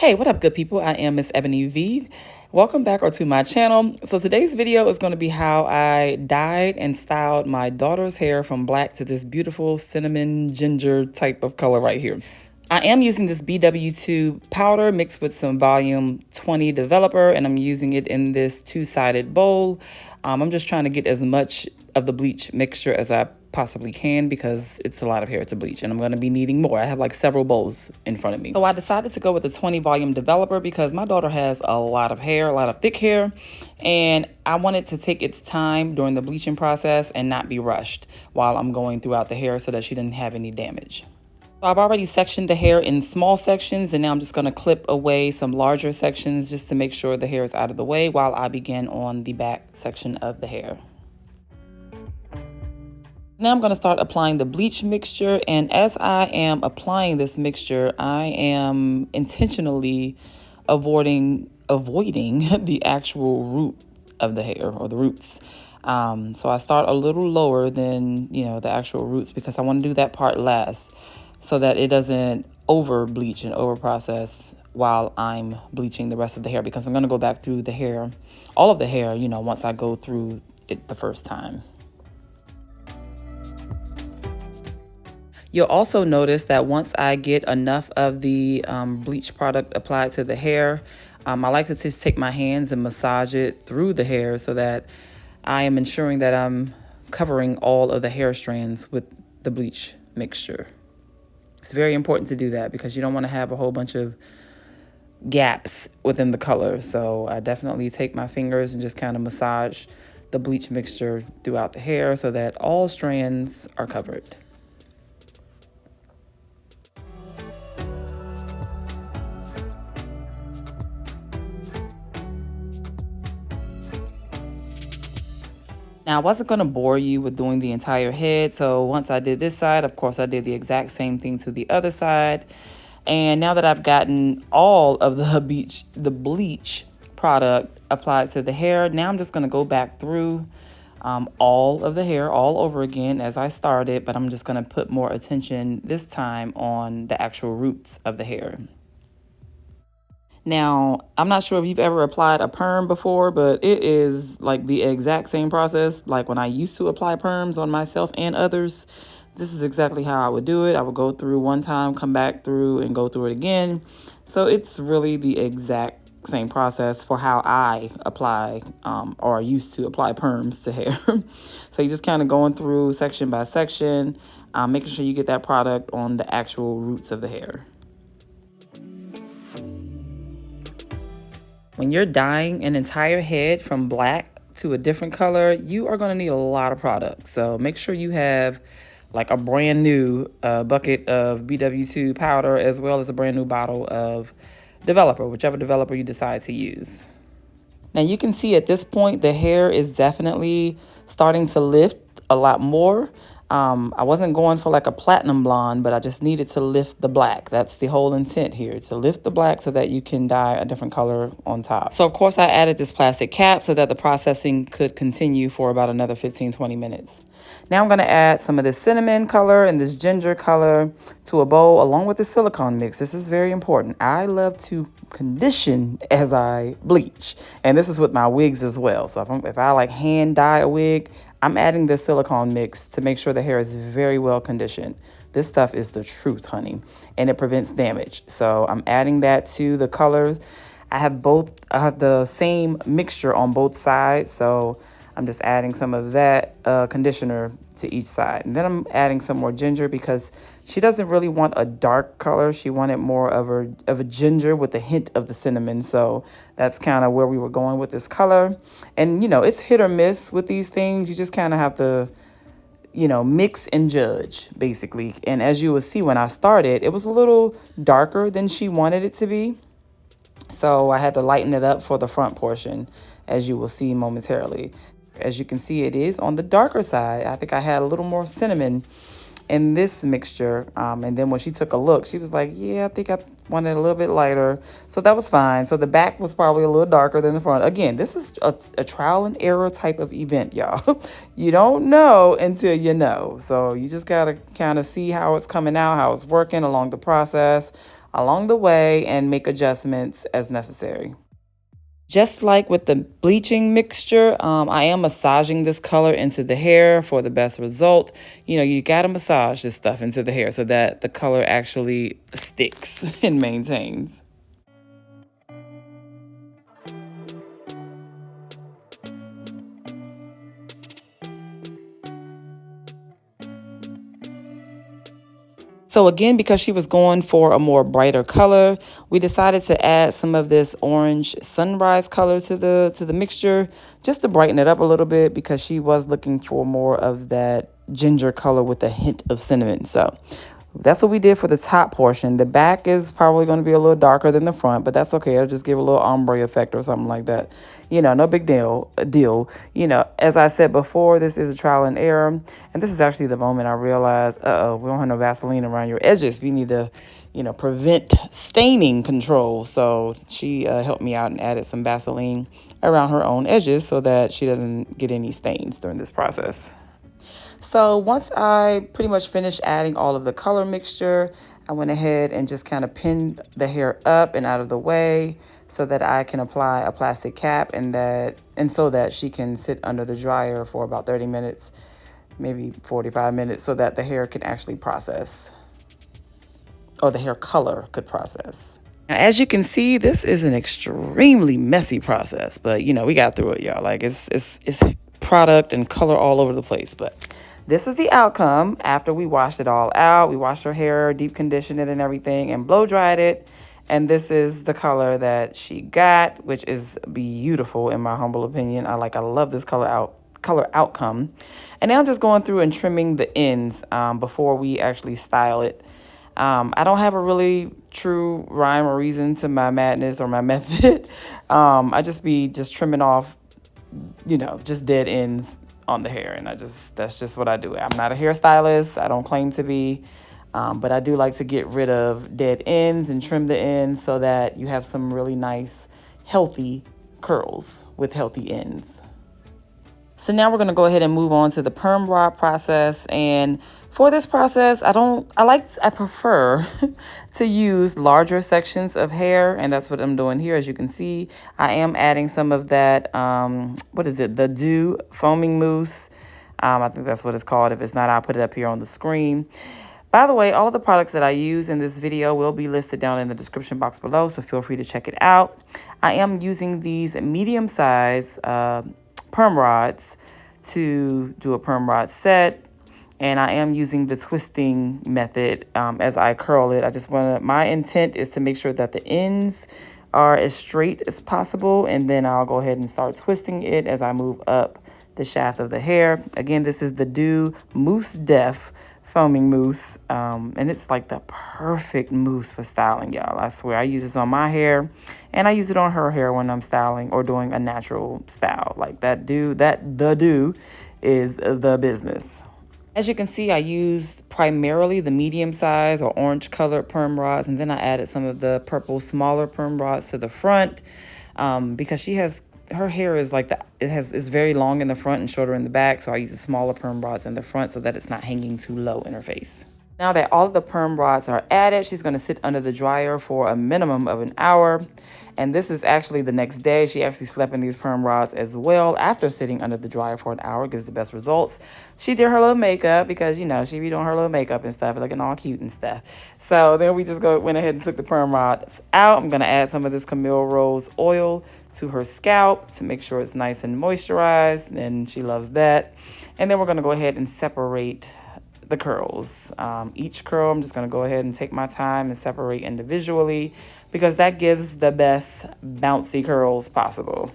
Hey, what up, good people? I am MsEbonyVee. Welcome back to my channel. So today's video is going to be how I dyed and styled my daughter's hair from black to this beautiful cinnamon ginger type of color right here. I am using this BW2 powder mixed with some volume 20 developer, and I'm using it in this two-sided bowl. I'm just trying to get as much of the bleach mixture as I possibly can because it's a lot of hair to bleach, and I'm going to be needing more. I have like several bowls in front of me. So I decided to go with the 20 volume developer because my daughter has a lot of hair, a lot of thick hair, and I wanted to take its time during the bleaching process and not be rushed while I'm going throughout the hair so that she didn't have any damage. So I've already sectioned the hair in small sections, and now I'm just going to clip away some larger sections just to make sure the hair is out of the way while I begin on the back section of the hair. Now I'm going to start applying the bleach mixture, and as I am applying this mixture, I am intentionally avoiding the actual root of the hair, or the roots. So I start a little lower than, the actual roots, because I want to do that part last so that it doesn't over bleach and over process while I'm bleaching the rest of the hair, because I'm going to go back through the hair, all of the hair, once I go through it the first time. You'll also notice that once I get enough of the bleach product applied to the hair, I like to just take my hands and massage it through the hair so that I am ensuring that I'm covering all of the hair strands with the bleach mixture. It's very important to do that because you don't want to have a whole bunch of gaps within the color. So I definitely take my fingers and just kind of massage the bleach mixture throughout the hair so that all strands are covered. Now, I wasn't going to bore you with doing the entire head, so once I did this side, of course, I did the exact same thing to the other side. And now that I've gotten all of the bleach product applied to the hair, now I'm just going to go back through all of the hair all over again as I started, but I'm just going to put more attention this time on the actual roots of the hair. Now, I'm not sure if you've ever applied a perm before, but it is like the exact same process. Like when I used to apply perms on myself and others, this is exactly how I would do it. I would go through one time, come back through, and go through it again. So it's really the exact same process for how I apply or used to apply perms to hair. So you're just kind of going through section by section, making sure you get that product on the actual roots of the hair. When you're dyeing an entire head from black to a different color, you are going to need a lot of product. So make sure you have like a brand new bucket of BW2 powder, as well as a brand new bottle of developer, whichever developer you decide to use. Now you can see at this point, the hair is definitely starting to lift a lot more. I wasn't going for like a platinum blonde, but I just needed to lift the black. That's the whole intent here, to lift the black so that you can dye a different color on top. So of course I added this plastic cap so that the processing could continue for about another 15-20 minutes. Now I'm going to add some of this cinnamon color and this ginger color to a bowl along with the silicone mix. This is very important. I love to condition as I bleach, and this is with my wigs as well. So if I like hand dye a wig, I'm adding this silicone mix to make sure the hair is very well conditioned. This stuff is the truth, honey, and it prevents damage. So I'm adding that to the colors. I have the same mixture on both sides, so I'm just adding some of that conditioner to each side. And then I'm adding some more ginger because she doesn't really want a dark color. She wanted more of a ginger with a hint of the cinnamon. So that's kind of where we were going with this color. And, it's hit or miss with these things. You just kind of have to, mix and judge, basically. And as you will see when I started, it was a little darker than she wanted it to be. So I had to lighten it up for the front portion, as you will see momentarily. As you can see, it is on the darker side. I think I had a little more cinnamon in this mixture. And then when she took a look, she was like, yeah, I think I wanted it a little bit lighter. So that was fine. So the back was probably a little darker than the front. Again, this is a trial and error type of event, y'all. You don't know until you know. So you just got to kind of see how it's coming out, how it's working along the process. along the way and make adjustments as necessary. Just like with the bleaching mixture, I am massaging this color into the hair for the best result. You know, you gotta massage this stuff into the hair so that the color actually sticks and maintains. So again, because she was going for a more brighter color, we decided to add some of this orange sunrise color to the mixture just to brighten it up a little bit because she was looking for more of that ginger color with a hint of cinnamon. So that's what we did for the top portion. The back is probably going to be a little darker than the front, but that's okay. It'll just give a little ombre effect or something like that. You know, no big deal. You know, as I said before, this is a trial and error. And this is actually the moment I realized, we don't have no Vaseline around your edges. We need to, you know, prevent staining control. So she helped me out and added some Vaseline around her own edges so that she doesn't get any stains during this process. So once I pretty much finished adding all of the color mixture, I went ahead and just kind of pinned the hair up and out of the way so that I can apply a plastic cap and so that she can sit under the dryer for about 30 minutes, maybe 45 minutes, so that the hair can actually process, or the hair color could process. Now, as you can see, this is an extremely messy process, but you know, we got through it, y'all. Like it's product and color all over the place, but this is the outcome after we washed it all out. We washed her hair, deep conditioned it and everything, and blow dried it. And this is the color that she got, which is beautiful in my humble opinion. I love this color outcome. And now I'm just going through and trimming the ends before we actually style it. I don't have a really true rhyme or reason to my madness or my method. I just be trimming off, you know, just dead ends on the hair, and that's just what I do. I'm not a hairstylist. I don't claim to be, but I do like to get rid of dead ends and trim the ends so that you have some really nice, healthy curls with healthy ends. So now we're going to go ahead and move on to the perm rod process. And for this process, I prefer to use larger sections of hair. And that's what I'm doing here. As you can see, I am adding some of that, the Dew foaming mousse. I think that's what it's called. If it's not, I'll put it up here on the screen. By the way, all of the products that I use in this video will be listed down in the description box below, so feel free to check it out. I am using these medium-size perm rods to do a perm rod set, and I am using the twisting method as I curl it. My intent is to make sure that the ends are as straight as possible, and then I'll go ahead and start twisting it as I move up the shaft of the hair. Again, this is the Dew Mousse Def foaming mousse, and it's like the perfect mousse for styling, y'all. I swear, I use this on my hair, and I use it on her hair when I'm styling or doing a natural style. Like the Dew is the business. As you can see, I used primarily the medium size or orange colored perm rods, and then I added some of the purple smaller perm rods to the front because her hair is is very long in the front and shorter in the back. So I use the smaller perm rods in the front so that it's not hanging too low in her face. Now that all of the perm rods are added, she's going to sit under the dryer for a minimum of an hour. And this is actually the next day. She actually slept in these perm rods as well after sitting under the dryer for an hour. Gives the best results. She did her little makeup because, you know, she be doing her little makeup and stuff, looking all cute and stuff. So then we just went ahead and took the perm rods out. I'm going to add some of this Camille Rose oil to her scalp to make sure it's nice and moisturized, and she loves that. And then we're going to go ahead and separate the curls. Each curl, I'm just going to go ahead and take my time and separate individually because that gives the best bouncy curls possible.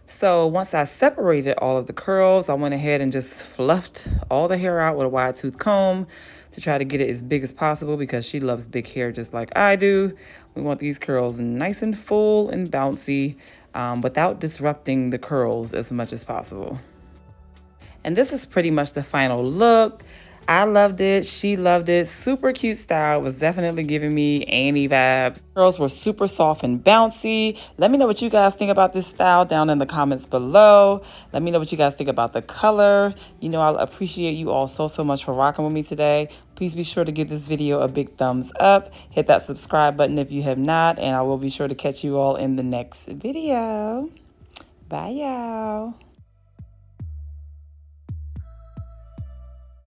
So once I separated all of the curls, I went ahead and just fluffed all the hair out with a wide tooth comb to try to get it as big as possible because she loves big hair just like I do. We want these curls nice and full and bouncy without disrupting the curls as much as possible. And this is pretty much the final look. I loved it. She loved it. Super cute style. It was definitely giving me Annie vibes. Curls were super soft and bouncy. Let me know what you guys think about this style down in the comments below. Let me know what you guys think about the color. You know, I appreciate you all so much for rocking with me today. Please be sure to give this video a big thumbs up. Hit that subscribe button if you have not, and I will be sure to catch you all in the next video. Bye, y'all.